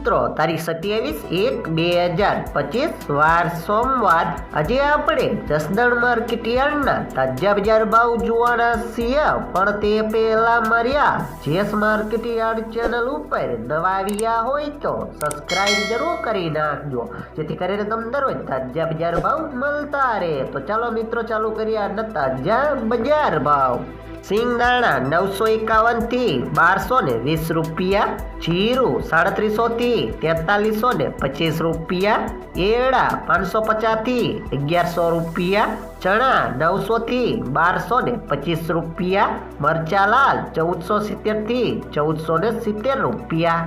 મિત્રો તારીખ 27/1/2025 વાર સોમવાર આજે આપણે જસદણ માર્કેટ યાર્ડના તાજા બજાર ભાવ જોવાના છીએ, પણ તે પહેલા માર્યા જેસ માર્કેટ યાર્ડ ચેનલ ઉપર નવા આવ્યા હોય તો સબસ્ક્રાઇબ જરૂર કરી નાખજો, જેથી કરીને તમને દરરોજ તાજા બજાર ભાવ મળતા રહે। તો ચાલો મિત્રો ચાલુ કરીએ આજના તાજા બજાર ભાવ। સિંગદાણા 951 થી 1220 રૂપિયા, જીરું 3700 થી 4325 રૂપિયા, એરડા 550 થી 1100 રૂપિયા, ચણા 900 થી 1225 રૂપિયા, મરચા લાલ 1470 થી 1470 રૂપિયા,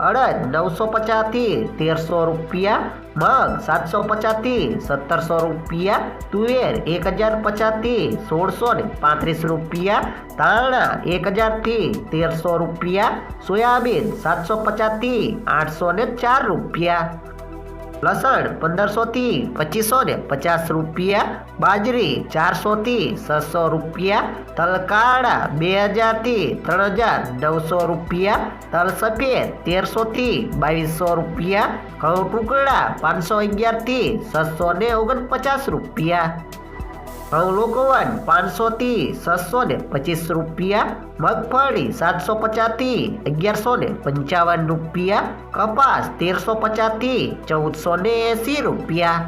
અડદ 950 થી 1300 રૂપિયા, મગ 750 થી 1700 રૂપિયા, તુવેર 1050 થી 1635 રૂપિયા, ધાણા 1000 થી 1300 રૂપિયા, સોયાબીન 750 થી 804 રૂપિયા, લસણ 1500 થી 2550 રૂપિયા, બાજરી 400 થી 600 રૂપિયા, તલ કાળા 2000 થી 3900 રૂપિયા, તલ સફેદ 1300 થી 2200 રૂપિયા, ઘઉં ટુકડા 511 થી 649 રૂપિયા, ઘઉં લોકવન 500 થી 625 રૂપિયા, મગફળી 750 થી 1155 રૂપિયા, કપાસ 1350 થી 1480 રૂપિયા।